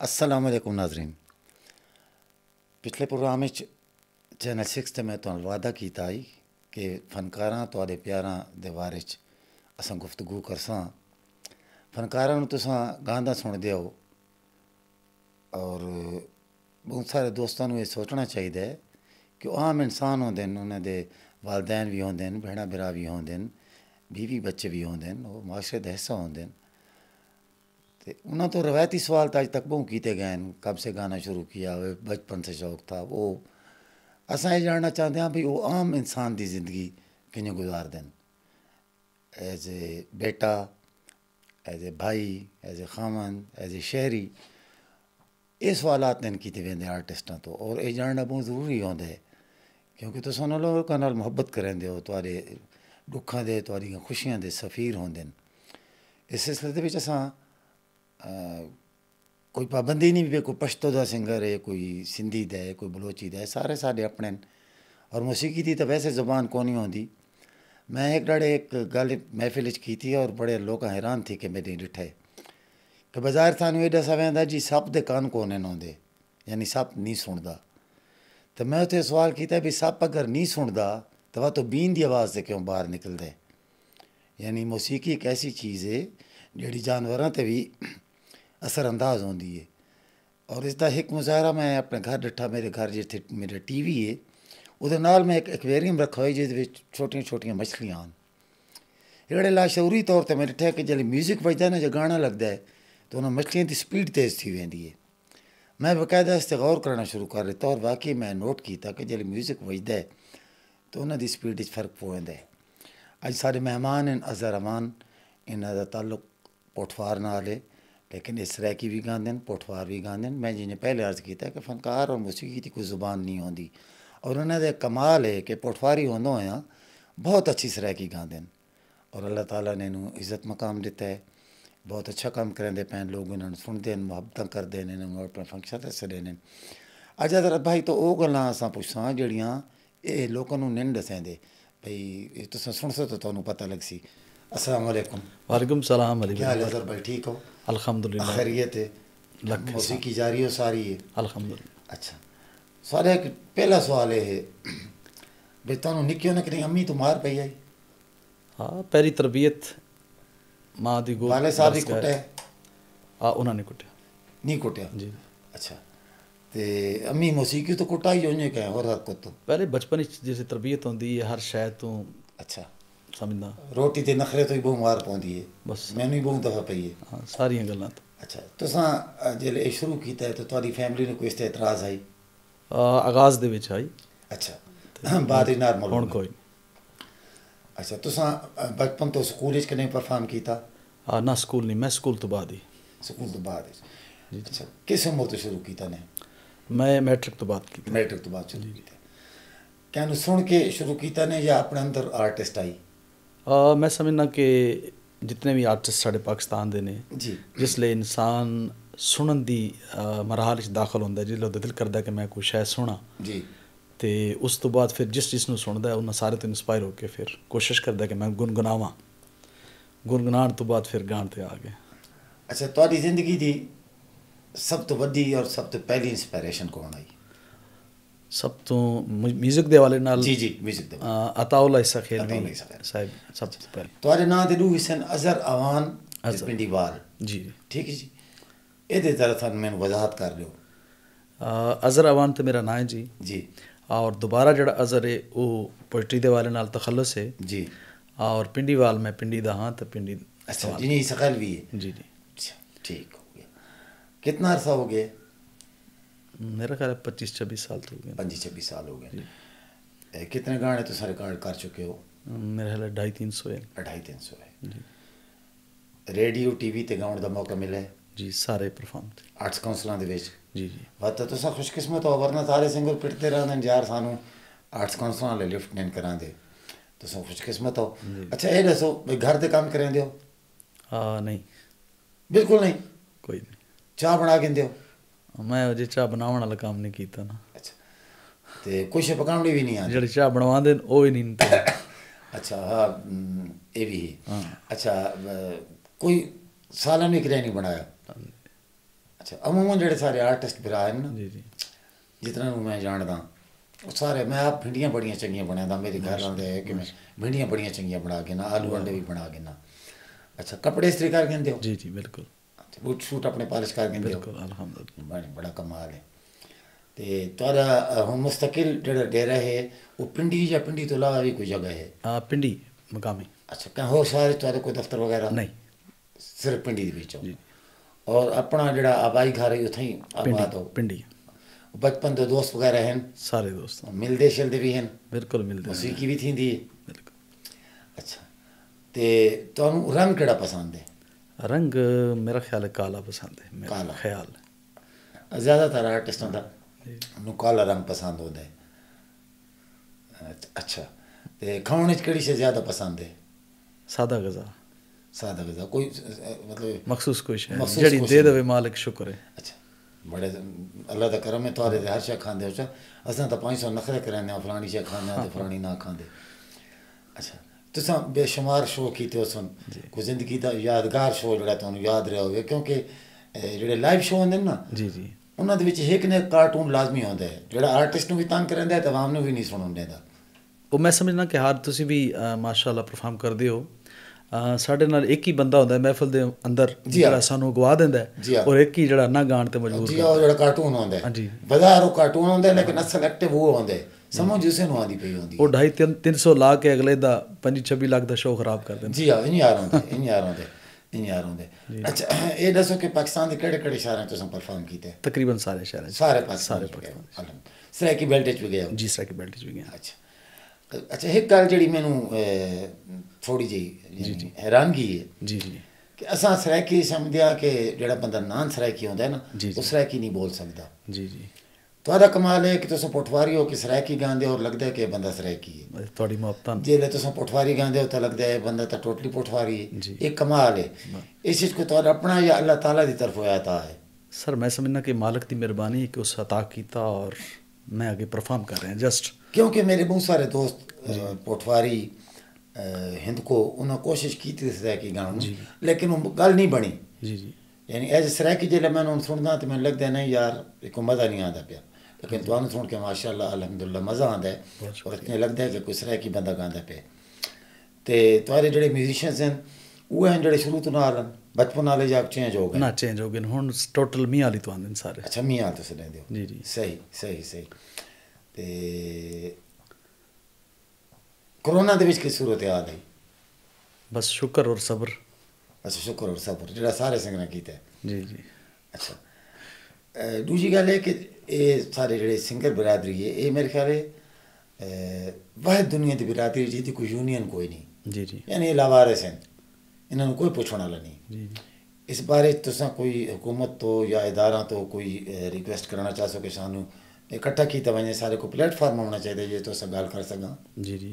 अस्सलाम वालेकुम नाज़रीन। पिछले प्रोग्राम चैनल 6 ते मैं तुहानू वादा कीता ही कि फनकारां तुहाडे प्यारां दे बारे च असां गुफ्तगू करसां। फनकारां नूं तुसां गांदा सुणदे हो और बहुत सारे दोस्तां नूं एह सोचना चाहिदा है कि ओह आम इंसान होंदे न, उन्हां दे वालदैन भी होंदे न, भैणां भरा भी होंदे न, बीवी बच्चे भी होंदे न, ओह माशरे दा हिस्सा होंदे न। तो उन्होंने तो रवायती सवाल तो अज तक बहुत किए गए हैं, कब से गाना शुरू किया, वे बचपन से शौक था। वो असा ये जानना चाहते हैं भाई वो आम इंसान की ज़िंदगी किमें गुजारते हैं, एज ए बेटा, एज ए भाई, एज ए खामन, एज ए शहरी। ये सवालात नहीं किए वेंदे आर्टिस्टां तो, और ये जानना बहुत ज़रूरी होंदा है क्योंकि तुस उन्होंने लोगों नाल मुहब्बत करेंदे हो, तुहाडे दुखां दे तुहाडियां खुशियां दे सफ़ीर होंदे न। इस सिलसिले दे विच असां कोई पाबंदी नहीं भी कोई पश्तो का सिंगर है, कोई सिंधी दा है, कोई बलोची दा है, सारे साढ़े अपने न। और मौसीकी की तो वैसे ज़ुबान कौन ही होंदी। मैं एक डाड़े एक गल महफिल की थी और बड़े लोग हैरान थी कि मेरी डिठे कि बाज़ार थानू एडा सा वेंदा जी सप दे कान कोने होंदे, यानी सप नहीं सुनदा। तो मैं उत्थे सवाल किया भी सप अगर नहीं सुनदा तो वह तो बीन की आवाज़ से क्यों बाहर निकलदे। यानी मौसीकी एक ऐसी चीज़ है जिहड़ी जानवरां ते भी असरअंदाज होंदी है। और इसका एक मुजाहरा मैं अपने घर डिठा, मेरे घर जिथे मेरा टीवी है उहदे नाल मैं एक एक्वेरियम रखा हुआ जिहदे विच छोटियां छोटियां मछलियां आन। एड़े लाशऊरी तौर पर मैं डिठा कि जल्दी म्यूजिक बजदा है ना, जो गाना लगता है तो उन्होंने मछलियों की स्पीड तेज़ थी वेंदी है। मैं बाकायदा इस गौर करना शुरू कर दिता और वाकई मैं नोट किया कि जल्दी म्यूजिक बजदा है तो उन्होंने स्पीड फ़र्क पौंदा है। अज सारे मेहमान हैं अज़हर अमान, इन्हां दा ताल्लुक पोठवार नाल है, लेकिन इस सराइकी भी गांदे, पोठवार भी गांदे। मैं जिन्हें पहले अर्ज़ किया कि फनकार और मौसीकी की कोई ज़ुबान नहीं होंदी और उन्होंने कमाल है कि पोठवारी होंदो होया बहुत अच्छी सराइकी गांदे और अल्लाह ताला ने इन्हूं इज़्ज़त मकाम दिता है। बहुत अच्छा काम करेंदे पैन, लोग इन्होंने सुनते हैं, मुहब्बत करते हैं, इन्होंने अपने फंक्शन ते सदे। अज अगर भाई तो वह गल्लां असां पुछां जिहड़ियां ये लोकां नूं नहीं दसेंदे भाई तुसां सुनसो तो तुहानूं पता लगसी। अस्सलाम वालेकुम। वालेकुम सलाम। क्या हाल है सर भाई, ठीक हो? अल्हम्दुलिल्लाह, खैरियत है, लख मौसीकी जारी हो सारी है? अल्हम्दुलिल्लाह। अच्छा, सारे एक पहला सवाल है भाई तुहानूं निक्के होंदे कदी अम्मी तो मार पई आई? हाँ, पहली तरबियत माँ दी गोद वाले साहब ही कुटे? हाँ, उन्होंने कुटिया नहीं कुटिया जी। अच्छा, ते अम्मी मौसीकी तो कुटा ही होने का और हर को तो पहले बचपन जैसे तरबियत होंदी है हर शायद तो अच्छा समझदा। रोटी ते नखरे तो ही बहु मार पौंदी है, बस मैनू ही बहुत दफ़ा पई है। हाँ, सारियां गल्लां तो अच्छा, तुसां जेल्लै एह् शुरू कीता है तो तुहाडी फैमिली ने कोई इस ते एतराज़ आई? आगाज़ दे विच आई। अच्छा, बाद ही नॉर्मल हुण कोई अच्छा, तुसां बचपन तो स्कूल च कदें परफॉर्म कीता? ना स्कूल नहीं, मैं स्कूल तो बाद ही। स्कूल तो बाद अच्छा, किस उम्र तो शुरू कीता ने? मैं मैट्रिक तो बाद की। मैट्रिक तो बाद शुरू कीता? क्या सुन के शुरू कीता ने या अपने अंदर आर्टिस्ट आई? मैं समझना कि जितने भी आर्टिस्ट साढ़े पाकिस्तान दे ने जी, जिसले इंसान सुनन दी मरहल च दाखल होंदा, जिसले ओहदा दिल करदा कि मैं कोई शायद सुना जी, तो उस तो बाद फिर जिसनूं सुनदा है उन्हें सारे तो इंस्पायर होकर फिर कोशिश करदा कि मैं गुनगुनावां, गुनगुनाण तो बाद फिर गाण ते आ गए। अच्छा, तुहाडी जिंदगी दी सब तो वड्डी और सब तो पहली इंस्पायरेशन कौन आई? सब तो म्यूजिक दे हवाले नाल जी जी, म्यूजिक दे अताउल्ला ईसा खेलवी अताउल्ला ईसा खेलवी साहिब सब तो पहले। तुहाडे नां दे रूह हिसन अज़हर अवान पिंडीवाल जी, ठीक है जी। ਇਹਦੇ ਜ਼ਰਾ ਤੁਹਾਨੂੰ ਮੈਨੂੰ वजाहत कर ਦਿਓ। अज़हर अवान तो मेरा नाम है जी जी, और दोबारा जड़ा अज़हर है वो पोइट्री दे वाले नाल तखल्लुस है जी, और पिंडीवाल मैं पिंडी दा हाँ तो पिंडी। अच्छा, जिन्हें सकल भी है? जी जी, अच्छा, ठीक हो गया। कितना अरसा हो गया? मेरा ख्याल है 25-26 साल तो हो गए। 25-26 साल हो गए। कितने गाने तो रिकॉर्ड कर चुके हो? मेरा ख्याल है 250-300 है। 250-300 है। रेडियो टीवी ते गाउन का मौका मिला है? जी, सारे परफॉर्म थे आर्ट्स काउंसलां दे विच? जी जी। बात तो तुसा खुशकिस्मत हो, वरना सारे सिंगर पिटते रहंदे न यार सानू आर्ट्स काउंसलां वाले लिफ्ट नहीं करांदे, तुसा खुशकिस्मत हो। अच्छा, ये दसो भाई घर दे काम करेंदे हो? नहीं, बिल्कुल नहीं? कोई नहीं। चाह बना के दियो? मैं अजे चाह बनावन वाला काम नहीं कीता ना। अच्छा, ते कुछ पकावनी भी नहीं आती? जेह्ड़ी चाह बनवांदे न ओह ही नहीं। अच्छा, हाँ, ये भी है। अच्छा, कोई सालन भी कदें नहीं बनाया? अच्छा अमूमन ਜਿਹੜੇ ਸਾਰੇ ਆਰਟਿਸਟ ਭਰਾ ਹਨ ਨਾ ਜੀ ਜੀ ਜਿਤਨਾ ਨੂੰ ਮੈਂ ਜਾਣਦਾ ਉਹ ਸਾਰੇ ਮੈਂ ਆਪ ਭਿੰਡੀਆਂ ਬੜੀਆਂ ਚੰਗੀਆਂ ਬਣਾਉਂਦਾ ਮੇਰੇ ਘਰ ਆਉਂਦੇ ਕਿ ਮੈਂ ਭਿੰਡੀਆਂ ਬੜੀਆਂ ਚੰਗੀਆਂ ਬਣਾ ਕੇ ਨਾ ਆਲੂ ਅੰਡੇ ਵੀ ਬਣਾ ਕੇ ਨਾ ਅੱਛਾ ਕੱਪੜੇ ਇਸਤਰੀ ਕਰ ਦਿੰਦੇ ਹੋ ਜੀ ਜੀ ਬਿਲਕੁਲ ਬੂਟ ਸ਼ੂਟ ਆਪਣੇ ਪਾਲਿਸ਼ ਕਰ ਦਿੰਦੇ ਹੋ ਬਿਲਕੁਲ ਅਲਹਮਦੁਲਿਲਾ ਬੜਾ ਕਮਾਲ ਹੈ ਤੇ ਤੁਹਾਡਾ ਹੁਣ ਮੁਸਤਕਿਲ ਜਿਹੜਾ ਡੇਰਾ ਹੈ ਉਹ ਪਿੰਡੀ ਜਾਂ ਪਿੰਡੀ ਤੋਂ ਇਲਾਵਾ ਵੀ ਕੋਈ ਜਗ੍ਹਾ ਹੈ ਪਿੰਡੀ ਮਕਾਮੀ ਅੱਛਾ ਕਹਾਂ ਹੋਰ ਸਾਰੇ ਤੁਹਾਡੇ ਕੋਈ ਦਫ਼ਤਰ ਵਗੈਰਾ ਨਹੀਂ ਸਿਰਫ ਪਿੰਡੀ ਦੇ ਵਿੱਚ ਜੀ ਔਰ ਆਪਣਾ ਜਿਹੜਾ ਆਬਾਈ ਘਰ ਹੈ ਉੱਥੇ ਹੀ ਆਬਾਦ ਹੋ ਪਿੰਡੀ ਬਚਪਨ ਦੇ ਦੋਸਤ ਵਗੈਰਾ ਹਨ ਸਾਰੇ ਦੋਸਤ ਮਿਲਦੇ ਸ਼ਿਲਦੇ ਵੀ ਹਨ ਬਿਲਕੁਲ ਮਿਲਦੇ ਮੌਸੀਕੀ ਵੀ ਥੀਂਦੀ ਹੈ ਬਿਲਕੁਲ ਅੱਛਾ ਤੇ ਤੁਹਾਨੂੰ ਰੰਗ ਕਿਹੜਾ ਪਸੰਦ ਹੈ ਰੰਗ ਮੇਰਾ ਖਿਆਲ ਹੈ ਕਾਲਾ ਪਸੰਦ ਹੈ ਮੇਰਾ ਕਾਲਾ। ਖਿਆਲ ਜ਼ਿਆਦਾਤਰ ਆਰਟਿਸਟਾਂ ਦਾ ਨੂੰ ਕਾਲਾ ਰੰਗ ਪਸੰਦ ਹੁੰਦਾ ਹੈ ਅੱਛਾ ਤੇ ਖਾਣ ਵਿੱਚ ਕਿਹੜੀ ਚੀਜ਼ ਜ਼ਿਆਦਾ ਪਸੰਦ ਹੈ ਸਾਦਾ ਗਜ਼ਾ ਸਾਦਾ ਗਜ਼ਾ ਕੋਈ ਮਤਲਬ ਮਖਸੂਸ ਕੋਈ ਸ਼ੈ ਮਖਸੂਸ ਜਿਹੜੀ ਕੁਛ ਦੇ ਨਹੀਂ। ਦੇਵੇ ਮਾਲਕ ਸ਼ੁਕਰ ਹੈ ਅੱਛਾ ਬੜੇ ਅੱਲਾ ਦਾ ਕਰਮ ਹੈ ਤੁਹਾਡੇ ਤੇ ਹਰ ਸ਼ੈ ਖਾਂਦੇ ਹੋ ਅਸਾਂ ਤਾਂ 500 ਨਖਰੇ ਕਰਾਂਦੇ ਹਾਂ ਫਲਾਣੀ ਸ਼ੈ ਖਾਂਦੇ ਹਾਂ ਤੇ ਫਲਾਣੀ ਨਾ ਖਾਂਦੇ ਅੱਛਾ ਤੁਸੀਂ ਬੇਸ਼ੁਮਾਰ ਸ਼ੋਅ ਕੀਤੇ ਹੋ ਸਨ ਕੋਈ ਜ਼ਿੰਦਗੀ ਦਾ ਯਾਦਗਾਰ ਸ਼ੋਅ ਜਿਹੜਾ ਤੁਹਾਨੂੰ ਯਾਦ ਰਿਹਾ ਹੋਵੇ ਕਿਉਂਕਿ ਜਿਹੜੇ ਲਾਈਵ ਸ਼ੋਅ ਹੁੰਦੇ ਨੇ ਨਾ ਜੀ ਜੀ ਉਹਨਾਂ ਦੇ ਵਿੱਚ ਇੱਕ ਨੇ ਕਾਰਟੂਨ ਲਾਜ਼ਮੀ ਹੁੰਦਾ ਹੈ ਜਿਹੜਾ ਆਰਟਿਸਟ ਨੂੰ ਵੀ ਤੰਗ ਕਰਦਾ ਹੈ ਤੇ ਆਵਾਮ ਨੂੰ ਵੀ ਨਹੀਂ ਸੁਣਨ ਦਿੰਦਾ ਉਹ ਮੈਂ ਸਮਝਣਾ ਕਿ ਹਰ ਤੁਸੀਂ ਵੀ ਮਾਸ਼ਾਅੱਲਾ ਪਰਫਾਰਮ ਕਰਦੇ ਹੋ ਸਾਡੇ ਨਾਲ ਇੱਕ ਹੀ ਬੰਦਾ ਹੁੰਦਾ ਮਹਿਫਲ ਦੇ ਅੰਦਰ ਜਿਹੜਾ ਸਾਨੂੰ ਗਵਾ ਦਿੰਦਾ ਔਰ ਇੱਕ ਹੀ ਜਿਹੜਾ ਨਾ ਗਾਣ ਤੇ ਮਜਬੂਰ ਜੀ ਉਹ ਜਿਹੜਾ ਕਾਰਟੂਨ ਹੁੰਦਾ ਹੈ ਹਾਂਜੀ ਬਾਜ਼ਾਰ ਉਹ ਕਾਰਟੂਨ ਹੁੰਦਾ ਲੇਕਿਨ ਅਸਲ ਐਕਟਿਵ ਉਹ ਹੁੰਦਾ ਹੈ ਸਮਝ ਉਸੇ ਨੂੰ ਆਉਂਦੀ ਪਈ ਹੁੰਦੀ ਉਹ 250-300 ਲਾ ਕੇ ਅਗਲੇ ਦਾ 25-26 ਲੱਖ ਦਾ ਸ਼ੋਅ ਖਰਾਬ ਕਰ ਦਿੰਦੇ ਜੀ ਆ ਇਹ ਨਹੀਂ ਯਾਰ ਹੁੰਦੇ ਅੱਛਾ ਇਹ ਦੱਸੋ ਕਿ ਪਾਕਿਸਤਾਨ ਦੇ ਕਿਹੜੇ ਕਿਹੜੇ ਸ਼ਹਿਰਾਂ 'ਚ ਤੁਸੀਂ ਪਰਫਾਰਮ ਕੀਤੇ ਤਕਰੀਬਨ ਸਾਰੇ ਸ਼ਹਿਰਾਂ 'ਚ ਸਾਰੇ ਪਾਕਿਸਤਾਨ ਸਰਾਇਕੀ ਬੈਲਟ 'ਚ ਵੀ ਗਏ ਜੀ ਸਰਾਇਕੀ ਬੈਲਟ 'ਚ ਵੀ ਗਿਆ ਅੱਛਾ ਇੱਕ ਗੱਲ ਜਿਹੜੀ ਮੈਨੂੰ ਥੋੜੀ ਜਿਹੀ ਹੈਰਾਨਗੀ ਹੈ ਜੀ ਜੀ ਕਿ ਅਸਾਂ ਸਰਾਇਕੀ ਸਮਝਦੇ ਹਾਂ ਕਿ ਜਿਹੜਾ ਬੰਦਾ ਨਾਨ ਸਰਾਇਕੀ ਹੁੰਦਾ ਹੈ ਨਾ ਉਹ ਸਰਾਇਕੀ ਨਹੀਂ ਬੋਲ ਸਕਦਾ ਜੀ ਜੀ ਤੁਹਾਡਾ ਕਮਾਲ ਹੈ ਕਿ ਤੁਸੀਂ ਪਟਵਾਰੀ ਹੋ ਕਿ ਸਰਾਇਕੀ ਗਾਉਂਦੇ ਹੋ ਔਰ ਲੱਗਦਾ ਹੈ ਕਿ ਇਹ ਬੰਦਾ ਸਰਾਇਕੀ ਹੈ ਤੁਹਾਡੀ ਮੁਹੱਬਤਾਂ ਜੇ ਤੁਸੀਂ ਪਟਵਾਰੀ ਗਾਉਂਦੇ ਹੋ ਤਾਂ ਲੱਗਦਾ ਹੈ ਬੰਦਾ ਤਾਂ ਟੋਟਲੀ ਪਟਵਾਰੀ ਹੈ ਇਹ ਕਮਾਲ ਹੈ ਇਸ ਚੀਜ਼ को ਤੁਹਾਡਾ ਆਪਣਾ ਜਾਂ ਅੱਲਾਹ ਤਾਲਾ ਦੀ ਤਰਫੋਂ ਆਤਾ है सर मैं समझना कि मालिक की मेहरबानी है कि उस अता किया और मैं आगे परफॉर्म कर रहे हैं जस्ट क्योंकि मेरे बहुत सारे दोस्त पटवारी हिंद को उन्होंने कोशिश की थी सरायकी गाने लेकिन वो गल नहीं बनी जी जी यानी एज सरायकी जो मैं सुनता तो मैंने लगता है नहीं यार एक मज़ा नहीं आता पाया लेकिन तुम सुन के माशाअल्लाह अल्हम्दुलिल्लाह मज़ा आता है और इतने लगता है कि कोई सरायकी बंदा गाता पे तो तुम्हारे जो म्यूजिशियंस हैं वो हैं जो शुरू तो नाल बचपन वाले जाग चेंज हो गए ना चेंज हो गए हुण टोटल मियाँ वाली तो आंदे सारे अच्छा मियाँ तो लेंदे हो जी जी सही सही सही ते कोरोना दे विच की सूरत हाल है बस शुक्र और सब्र अच्छा शुक्र और सब्र जेड़ा सारे सिंगरां कीता है जी जी अच्छा दूजी गल है कि ये सारे जेड़े सिंगर बिरादरी है ये मेरे ख्याल है वाहिद दुनिया की बिरादरी जिहदी कोई यूनियन कोई नहीं जी जी यानी लावारिस हैं इन्होंने कोई पुछने वाला नहीं जी इस बारे तुसा कोई हुकूमत तो या इदारा तो कोई रिक्वेस्ट करना चाहो कि सानू इकट्ठा किया वजे सारे को प्लेटफॉर्म होना चाहिए जे तो गल कर सका जी जी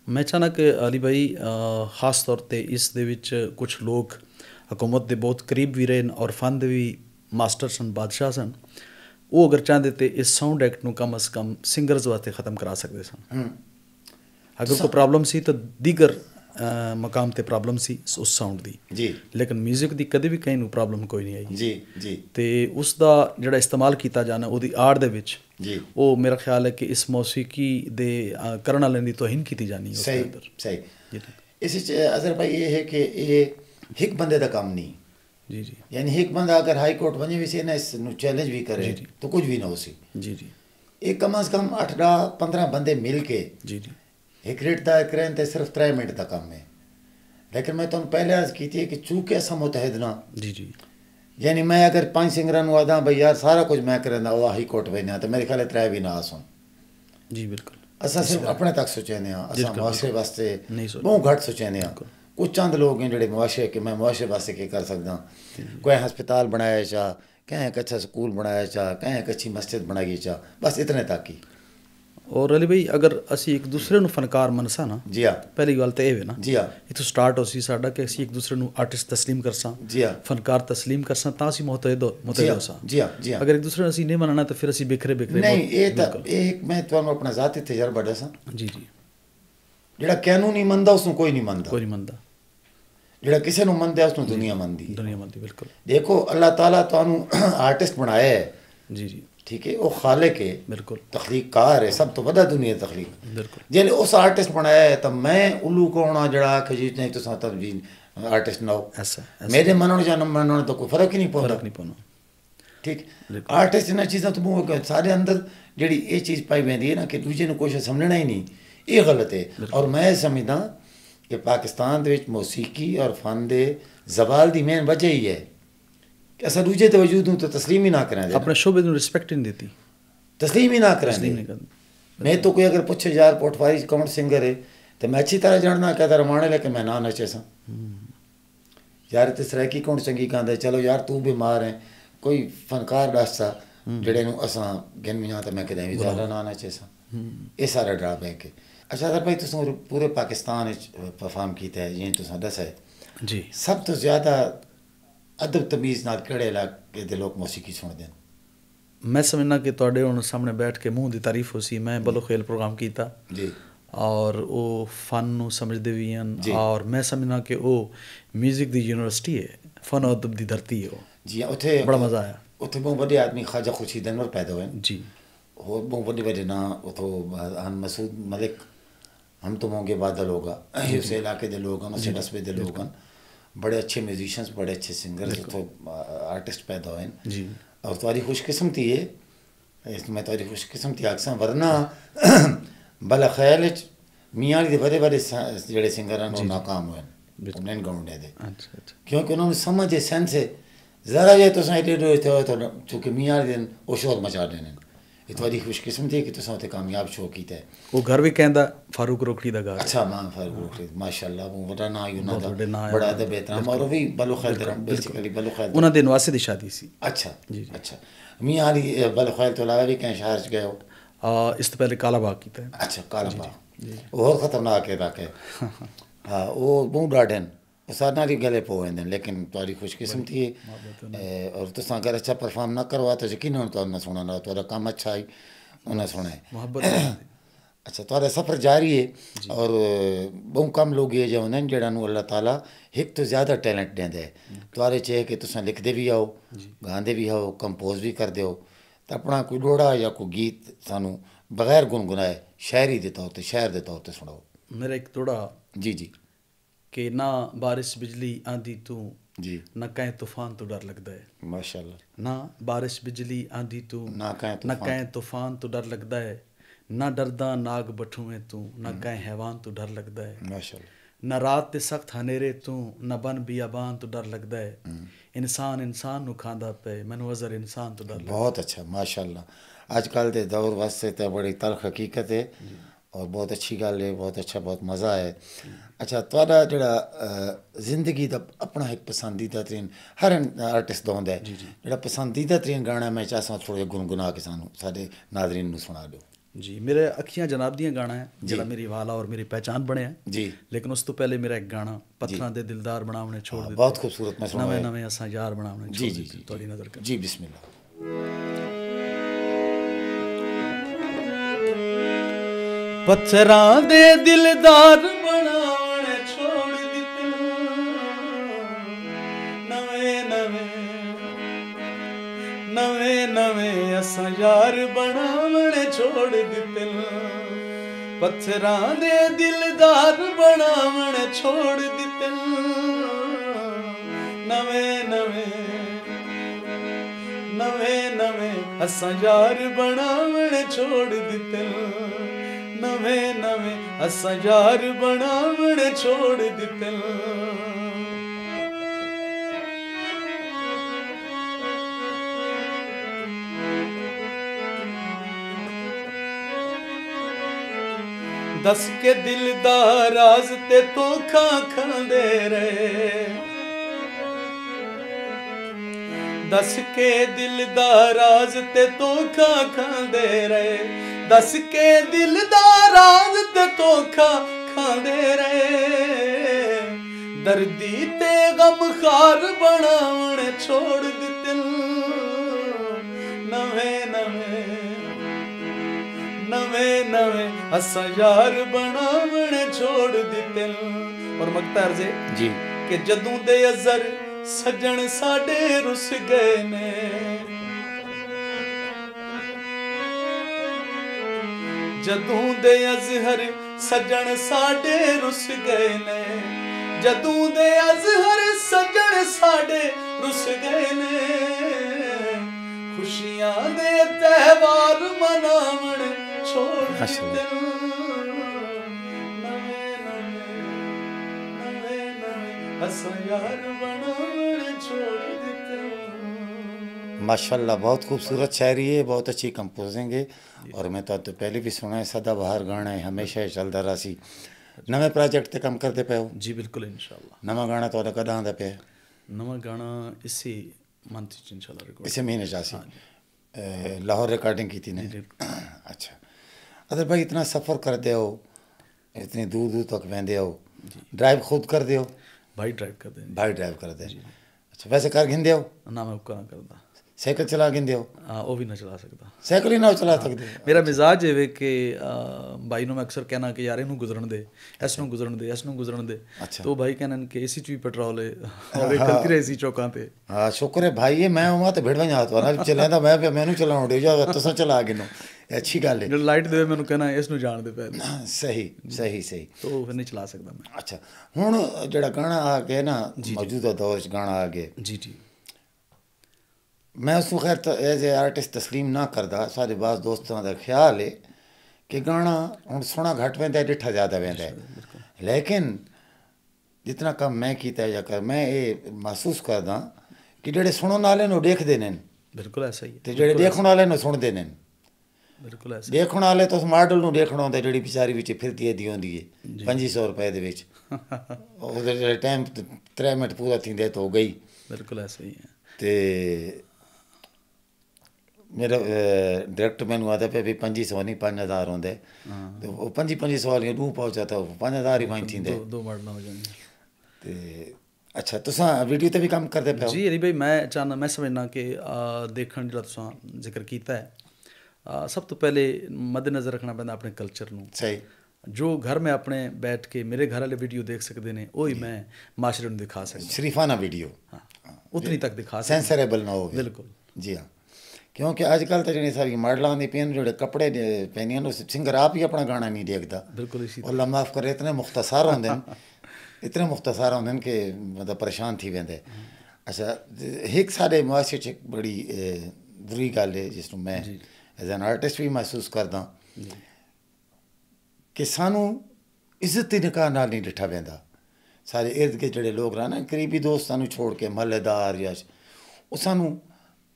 मैं चाहना कि अली भाई खास तौर पर इस दे विच कुछ लोग हुकूमत के बहुत करीब भी रहे और फन दे भी मास्टर सन बादशाह सन वो अगर चाहते तो इस साउंड एक्ट नूं कम अज़ कम सिंगर्स वास्ते ख़त्म करा सकते सन अगर कोई प्रॉब्लम सी तो दीगर मकाम ते प्रॉब्लम सी उस साउंड दी जी लेकिन म्यूजिक दी कदे भी कहीं नूं प्रॉब्लम कोई नहीं आई जी जी ते उसका जिहड़ा इस्तेमाल किया जाना उहदी आड़ दे विच जी वो मेरा ख्याल है कि इस मौसीकी दे करन वालें दी तौहीन की जानी है सही सही इस अजहर भाई ये है कि ये एक बंदे का काम नहीं जी जी यानी एक बंदा अगर हाई कोर्ट वने भी से ना इस चैलेंज भी करे तो कुछ भी ना हो सी जी जी एक कम अज कम 8-15 बंदे मिल के जी जी एक रेट तय करें तो सिर्फ 3 मिनट का काम है लेकिन मैं तुम पहले अर्ज की थी कि चूंकि असा मुतहद ना जी जी यानी मैं अगर 5 सिंगरां नूं आदा भाई यार सारा कुछ मैं करें वो हाई कोर्ट वजना तो मेरे ख्याल 3 भी ना आ सुन जी बिल्कुल असा सिर्फ अपने तक सोचने असा मुआशरे वास्ते नहीं बहुत घट सोचने कुछ चंद लोग हैं जो मुआशरे कि मैं मुआशरे वास्ते क्या कर सकदा कोई हस्पताल बनाया चाह कहीं एक अच्छा स्कूल बनाया चाह कहीं एक अच्छी मस्जिद बनाई चाह बस इतने तक ही और अली भाई अगर असी एक दूसरे ਨੂੰ फनकार मनसा ना जी हाँ पहली गल तो यह है ना जी हाँ इतों स्टार्ट हो सी साडा कि असी एक दूसरे ਨੂੰ आर्टिस्ट तस्लीम करसा जी हाँ फनकार तस्लीम करसा तां असी मुतहद हो सा जी हाँ जी हाँ अगर एक दूसरे ਨੂੰ ਅਸੀਂ ਨਹੀਂ ਮੰਨਣਾ ਤਾਂ ਫਿਰ ਅਸੀਂ ਬਿਖਰੇ ਬਿਖਰੇ नहीं ये तो एक मैं ਤੁਹਾਨੂੰ अपना ज़ाती तजर्बा दसा जी जी ਜਿਹੜਾ ਕਾਨੂੰਨ ਨਹੀਂ ਮੰਨਦਾ ਉਸ ਨੂੰ ਕੋਈ ਨਹੀਂ ਮੰਨਦਾ ਕੋਈ ਨਹੀਂ ਮੰਨਦਾ ਜਿਹੜਾ ਕਿਸੇ ਨੂੰ ਮੰਨਦਾ ਉਸ ਨੂੰ ਦੁਨੀਆ ਮੰਨਦੀ ਹੈ। ਦੁਨੀਆ ਮੰਨਦੀ, ਬਿਲਕੁਲ। ਦੇਖੋ ਅੱਲਾਹ ਤਾਲਾ ਤੁਹਾਨੂੰ ਆਰਟਿਸਟ ਬਣਾਇਆ ਹੈ, ਜੀ ਜੀ, ठीक है, वो खालिक है, बिल्कुल, तखलीकार है, सब तो बड़ा दुनिया तखलीक, बिल्कुल। जिन्हें उस आर्टिस्ट बनाया है तो मैं उल्लू को होना जड़ा कि जी नहीं तो तब जी आर्टिस्ट ना हो, ऐसा मेरे मनों या न मनों तो कोई फर्क ही नहीं पड़ता, फर्क नहीं पड़ना। ठीक, आर्टिस्ट इन चीज़ों तो मुँह सारे अंदर जी ये चीज़ पाई बैठी है ना कि दूजे ने कुछ समझना ही नहीं, ये गलत है। और मैं समझदा कि पाकिस्तान के मौसीकी और फन के जवाल की मेन वजह ही है कि असा दूजे के वजूद तो तस्लीम ही ना करें, अपने शोबे को रिस्पेक्ट नहीं देती, तस्लीम ही ना करें। मैं तो कोई अगर पूछे यार पोटवारी कौन सिंगर है तो मैं अच्छी तरह जानना कहता रमाने लेके मैं ना नचे सा यार तो सराकी कौन संगी गांदा, चलो यार तू बीमार है कोई फनकार दस सा जेड़े असा गिन तो मैं कदें भी ज़्यादा ना नचे सा, ये सारा ड्रा बैक है। अच्छा सर भाई तुम पूरे पाकिस्तान परफॉर्म किया है, जी तुम दस है जी, सब तो ज़्यादा अदब तमीज़ नाल किहड़े इलाके दे लोग मौसीकी सुनते हैं? मैं समझना कि तुहाडे हुण सामने बैठ के मुँह की तारीफ हो सी, मैं बलो खेल प्रोग्राम किया जी और वो फन नूं समझदे भी हैं, और मैं समझना कि वो म्यूजिक दी यूनिवर्सिटी है, फन और अदब दी धरती है वो जी। उत्थे बड़ा मज़ा आया, उत्थे बहुत बड़े आदमी ख्वाजा खुर्शीद अनवर पैदा हुए जी, और बहुत बड़े बड़े ना उतो हन मसूद मलिक, हम तो मोंगे बादल होगा, उस इलाके के लोग हैं, उस कस्बे के लोग हैं, बड़े अच्छे म्यूजिशियंस, बड़े अच्छे सिंगर्स, तो आर्टिस्ट पैदा हुए जी। और तुम्हारी खुशकिस्मती है, मैं तुम्हारी खुशकिस्मती आखसा, वरना भला ख्याल मियाँ के बड़े बड़े जेड़े सिंगर हैं वो नाकाम हुए उन्हें गाउंडे दे, क्योंकि उन्होंने समझे सेंस है ज़रा जे तुम एडे तो चूँकि मियाँ के दिन वो शोर मचा देने, ये तुम्हारी खुशकिस्मती है कि तुम उत्ते कामयाब शो किया है। वो घर भी कहता फारूक रोकड़ी दा घर, अच्छा मां फारूक रोकड़ी माशाअल्लाह, वो बड़ा ना ही उन्होंने बड़ा अदब एहतराम, और वो भी बलो खैर बेसिकली बलो खैर उन्होंने दिन वास्ते दी शादी सी। अच्छा जी, अच्छा मियाँ अली बलो खैर तो अलावा भी कहीं शहर च गए हो? इस तो पहले काला बाग किया है। अच्छा काला बाग और ख़तरनाक इलाके, हाँ वो बहुत डाढ़े सारे नाल गले पो वेंदे, लेकिन तुम्हारी खुशकिस्मती है और तुम अगर अच्छा परफॉर्म ना करवा तो यकीन तो उन्हें सुना ना, तुम्हारा काम अच्छा है उन्हें सुना है। अच्छा तुम्हारा सफ़र जारी है और बहुत कम लोग ये जो होंगे जड़ा अल्लाह ताला एक तो ज़्यादा टैलेंट देंदे है, तुम्हारे चे कि तुम लिखते भी आओ, गाते भी आओ, कंपोज भी करते हो, तो अपना कोई डोड़ा या कोई गीत सानू बगैर गुनगुनाए शायरी के तौर पर शहर के तौर पर सुनाओ। मेरा एक डोड़ा जी जी, कि ना बारिश बिजली आंधी तू जी, ना कहीं तूफान तो डर लगता है, माशाल्लाह, ना बारिश बिजली आंधी तू ना कहीं तूफान तो डर लगता है, ना डरदा नाग बठुए तू ना कहीं हैवान तो डर लगता है, माशाल्लाह, ना रात ते सख्त हनेरे तू ना बन बियाबान तो डर लगता है, इंसान इंसान नु खांदा पे मैनू अजर इंसान तो डर लगता है। बहुत अच्छा माशाल्लाह, आजकल के दौर वास्ते तो बड़ी तल्ख हकीकत है और बहुत अच्छी गल है, बहुत अच्छा, बहुत मज़ा है। अच्छा तुहाडा जड़ा जिंदगी का अपना एक पसंदीदा तरीन हर आर्टिस्ट का होंदा है, जड़ा पसंदीदा तरीन गाना मैं चाहता थोड़ा गुनगुना के सानू साडे नाज़रीन नू सुना दो। जी मेरे अखियां जनाब दियां गाना है जरा मेरी वाला और मेरी पहचान बने है जी, लेकिन उस तो पहले मेरा एक गाना पत्थरां दे दिलदार बनावने छोड़ दिते, बहुत खूबसूरत मैं सुना नवे नवे असां यार बनावने जी छोड़ जी दिते, थोड़ी नजर कर जी बिस्मिल्लाह। पत्थरां दे दिलदार बनावने छोड़ दिते, नवे नवे नवे नवे असां यार बनावने छोड़ दिते, पत्थरां दे दिलदार बनावने छोड़ दिते, नवे नवे नवे नवे असां यार बनावने छोड़ दिते, नवे नवे असां यार बनावने छोड़ दिते। दस के दिलदार राज ते धोखा खांदे रहे, दस के दिलदार राज ते धोखा खांदे रहे, दस के दिलदार राज ते धोखा खांदे रहे, दर्दी ते गम खार बनावने छोड़ दिते, नवे नवे नवे नवे असां यार बनावने छोड़ दिते। और मगता अर्जे जी कि कि जदों दे अज़र सजन साडे रुस गए ने, जदों दे अज़हर सजन साडे रुस गए ने, जदों दे अज़हर सजन साडे रुस गए ने, खुशियां दे त्योहार मनावण छोड़ दिते, माशाल्लाह बहुत खूबसूरत शायरी है, बहुत अच्छी कंपोजिंग है। और मैं तो पहले भी सुना है, सदाबहार गाना है, हमेशा ही चलता रहा सी। नवे प्रोजेक्ट ते काम करते पे हो? जी बिल्कुल इंशाल्लाह। नवा गाना तो कदा आंदा पे? नवा गाना इसी मंथ च इंशाल्लाह रिकॉर्ड, इसी महीने चासी लाहौर रिकॉर्डिंग की थी ने। अच्छा अदर भाई, इतना सफ़र करते हो, इतनी दूर दूर तक वेंदे हो, ड्राइव खुद कर दे हो? भाई ड्राइव करते हैं। भाई ड्राइव करते हैं। अच्छा वैसे कार गिंदे हो? ना मैं उपकरण करता। साइकिल चला गिंदे हो? हाँ वो भी ना चला सकता, साइकिल ही ना चला सकते। मेरा मिजाज है वे कि भाई ਨੂੰ मैं अक्सर कहना कि यार ਇਹਨੂੰ ਗੁਜ਼ਰਨ ਦੇ, ਇਸ ਨੂੰ ਗੁਜ਼ਰਨ ਦੇ, ਇਸ ਨੂੰ ਗੁਜ਼ਰਨ ਦੇ। अच्छा तो भाई कहना कि इसी च भी पेट्रोल है और एक गलती रही सी चौकां ते। हाँ शुक्र है भाई, ये मैं वहाँ तो भिड़वा हाथ वाला चलांदा, मैं पे मैनू चलाउण दे जा, तुसां चला गिनो, अच्छी गल है। जो लाइट दे मैनू कहना इस ਨੂੰ ਜਾਣ ਦੇ पहले। सही सही सही। तो फिर नहीं चला सकता मैं। अच्छा हुण जेड़ा गाना आ गया ना मौजूदा दौर च गाना आ गया, जी जी मैं उसको खैर एज ए आर्टिस्ट तस्लीम ना करदा, सारे बास दोस्तों का ख्याल है कि गाना हुण सुना घट वेंदा है, डिठा ज़्यादा वेंदा है, लेकिन जितना कम मैं कीता या कर, मैं ये महसूस करदा कि जेड़े सुनने वाले नु देखदे ने, बिल्कुल ऐसा ही है, ते जेड़े देखण वाले नु सुनदे ने। बिल्कुल ऐसा। देखण वाले तो उस मॉडल नु देखण आउंदे जेड़ी बेचारी विच फिरदी है दी होंदी है 2500 रुपए दे विच, ओहदे जेड़े टाइम 3 मिनट पूरा थींदे तो हो गई। बिल्कुल ऐसा ही है। ते मेरा डायरेक्टर मैनू आता पे भी 2500 नहीं 5000 होंदे, तो वो 2500 वाली दूर पहुंचा तो 5000 ही वाइन थींदे, दो मॉडल हो जाएंगे। ते अच्छा तुसां वीडियो ते भी काम करदे पे हो? जी अली भाई मैं चाहना, मैं समझना कि देखण जेह्ड़ा तुसां जिक्र कीता है, सब तो पहले मद्देनज़र रखना पैंदा अपने कल्चर नूं। सही। जो घर में अपने बैठ के मेरे घर वाले वीडियो देख सकते हैं, वही मैं माशरे नूं दिखा सकदा, शरीफाना वीडियो, हाँ उतनी तक दिखा सकदा, सेंसरेबल ना हो। बिल्कुल जी हाँ, क्योंकि अजकल तो जी सारी मॉडल आँदी पेन जोड़े कपड़े पहनियां, सिंगर आप ही अपना गाना नहीं देखता। बिल्कुल इसी अल्लाह माफ़ करे, इतने मुख्तसर होंदे न, इतने मुख्तसर होंदे न कि मतलब परेशान थी वेंदे। अच्छा एक साढ़े मुआशरे च एक बड़ी बुरी गल है जिसनूं मैं एज एन आर्टिस्ट भी महसूस करदा कि सानू इज्जत दी निगाह नाल नहीं डिठा वेंदा। सारे इर्द गिर्द जेह्ड़े लोग रहना करीबी दोस्त सानू छोड़ के महल्लेदार या वो सानू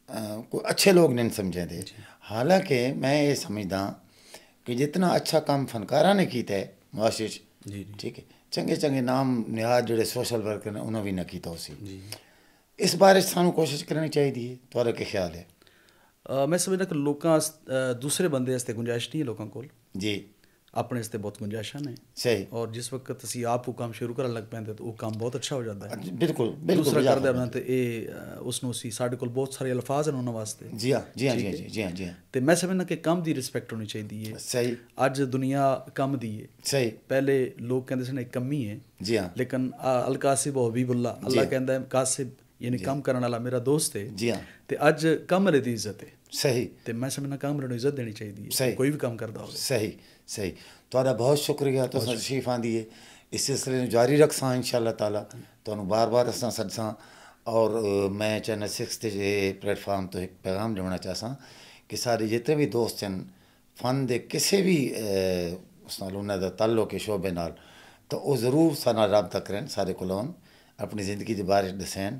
कोई अच्छे लोग नहीं समझेंदे। हालांकि मैं ये समझदा कि जितना अच्छा काम फनकारा ने कीता है मुआशरे च, ठीक है, चंगे चंगे नाम निहाज जेह्ड़े सोशल वर्कर ने उन्होंने भी ना कीता उसी। इस बारे सानू कोशिश करनी चाहिए, तुहाडा क्या ख्याल है? मैं समझदा कि लोकां दूसरे बंदे आस्ते गुंजाइश नहीं है, लोकां कोल जी अपने आस्ते बहुत गुंजाइशां ने। सही। और जिस वक्त असीं आप वो काम शुरू करन लग पैंदे तो वो काम बहुत अच्छा हो जाता है। बिल्कुल बिल्कुल दूसरा करदे ना ते उसनूं असीं साडे कोल बहुत सारे अल्फाज हैं उन्हां वास्ते। जी हाँ जी हाँ जी हाँ जी हाँ जी हाँ। ते मैं समझना कि कम दी रिस्पैक्ट होनी चाहिए है। सही। अज दुनिया कम दी है। सही। पहले लोग कहते सन कमी है। जी हाँ। लेकिन अल कासिब व हबीबुल्ला, अल्लाह कहता है कासिब यानी कम करने वाला मेरा दोस्त है। जी हाँ। ते अज कम वाले दी इज्जत है। सही। ते मैं समझना कम वाले नूं इज्जत देनी चाहिए। सही। कोई भी काम करदा हो। सही सही। तुहाडा बहुत शुक्रिया, तुसां तशरीफ आंदी है, इस सिलसिले में जारी रखसां इंशाअल्लाह ताला, तुहानूं बार बार असां सदसां। और मैं चैनल 6 ते प्लेटफार्म तो एक पैगाम देना चाहसां कि सारे जितने भी दोस्त हैं फन दे किसी भी उस नाल उन्हां दा ताल्लुक है शोबे नाल, तो वो ज़रूर सारे नाल राबता करें, सारे कोल आउण, अपनी ज़िंदगी के बारे दसें,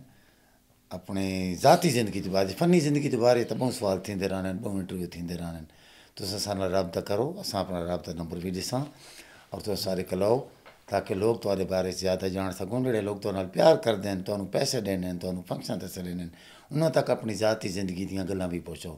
अपनी ज़ाती ज़िंदगी के बारे, फनी ज़िंदगी के बारे तो बहुत सवाल थींदे रहने, बहुत इंटरव्यू थींदे रहने, तुसां सारे नाल राबता करो, असां अपना राबता नंबर भी ॾिसां और तुस सारे कलाओ ताकि लोग तुहाडे बारे ज़्यादा जान सकूं। जेह्ड़े लोग तुहाडे नाल प्यार करदे न, तुहानूं पैसे देने न, तुहानूं फंक्शन ते चले न, उन्हां तक अपनी ज़ाती ज़िंदगी दियां गल्लां भी पहुंचाओ।